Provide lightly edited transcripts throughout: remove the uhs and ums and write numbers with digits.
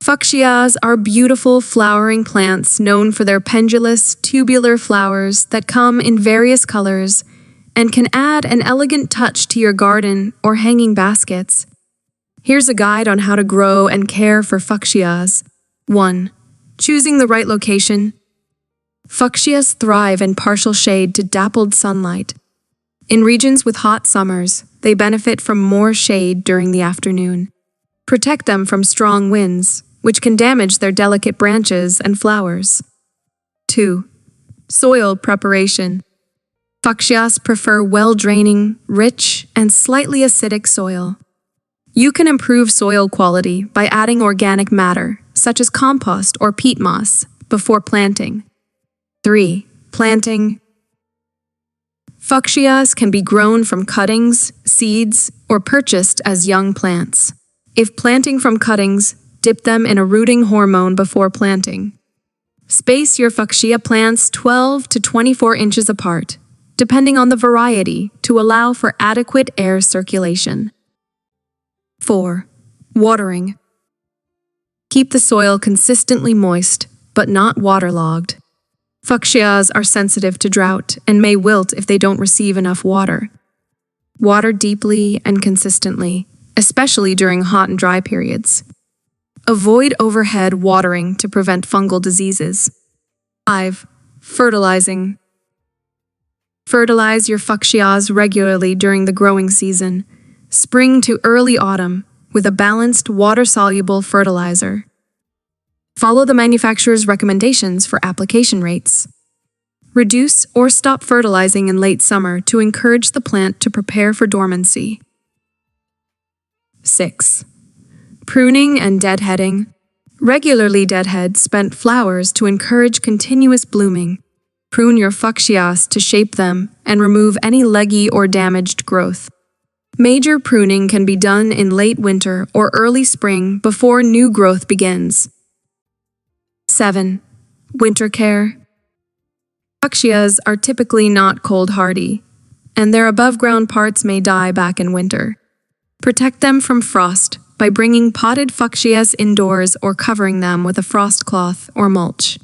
Fuchsias are beautiful flowering plants known for their pendulous, tubular flowers that come in various colors and can add an elegant touch to your garden or hanging baskets. Here's a guide on how to grow and care for fuchsias. 1. Choosing the right location. Fuchsias thrive in partial shade to dappled sunlight. In regions with hot summers, they benefit from more shade during the afternoon. Protect them from strong winds, which can damage their delicate branches and flowers. 2. Soil preparation. Fuchsias prefer well-draining, rich, and slightly acidic soil. You can improve soil quality by adding organic matter, such as compost or peat moss, before planting. 3. Planting. Fuchsias can be grown from cuttings, seeds, or purchased as young plants. If planting from cuttings, dip them in a rooting hormone before planting. Space your fuchsia plants 12 to 24 inches apart, depending on the variety, to allow for adequate air circulation. 4. Watering. Keep the soil consistently moist, but not waterlogged. Fuchsias are sensitive to drought and may wilt if they don't receive enough water. Water deeply and consistently, especially during hot and dry periods. Avoid overhead watering to prevent fungal diseases. 5. Fertilizing. Fertilize your fuchsias regularly during the growing season, spring to early autumn, with a balanced, water-soluble fertilizer. Follow the manufacturer's recommendations for application rates. Reduce or stop fertilizing in late summer to encourage the plant to prepare for dormancy. 6. Pruning and deadheading. Regularly deadhead spent flowers to encourage continuous blooming. Prune your fuchsias to shape them and remove any leggy or damaged growth. Major pruning can be done in late winter or early spring before new growth begins. 7. Winter care. Fuchsias are typically not cold-hardy, and their above-ground parts may die back in winter. Protect them from frost by bringing potted fuchsias indoors or covering them with a frost cloth or mulch.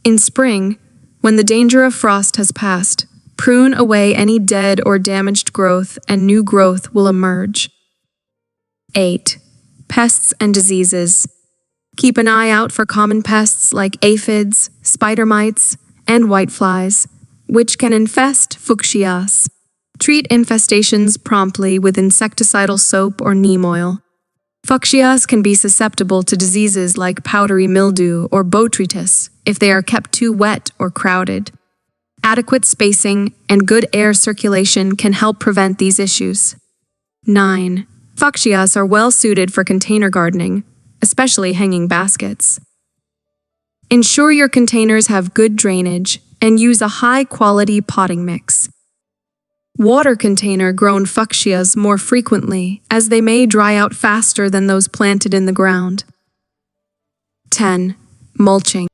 In spring, when the danger of frost has passed, prune away any dead or damaged growth and new growth will emerge. 8. Pests and diseases. Keep an eye out for common pests like aphids, spider mites, and whiteflies, which can infest fuchsias. Treat infestations promptly with insecticidal soap or neem oil. Fuchsias can be susceptible to diseases like powdery mildew or botrytis if they are kept too wet or crowded. Adequate spacing and good air circulation can help prevent these issues. 9. Fuchsias are well suited for container gardening, especially hanging baskets. Ensure your containers have good drainage and use a high-quality potting mix. Water container-grown fuchsias more frequently, as they may dry out faster than those planted in the ground. 10. Mulching.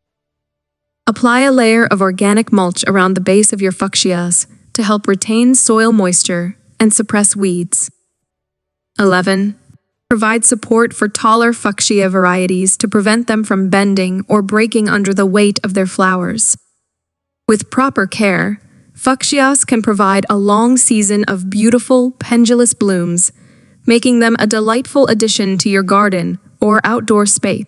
Apply a layer of organic mulch around the base of your fuchsias to help retain soil moisture and suppress weeds. 11. Provide support for taller fuchsia varieties to prevent them from bending or breaking under the weight of their flowers. With proper care, fuchsias can provide a long season of beautiful, pendulous blooms, making them a delightful addition to your garden or outdoor space.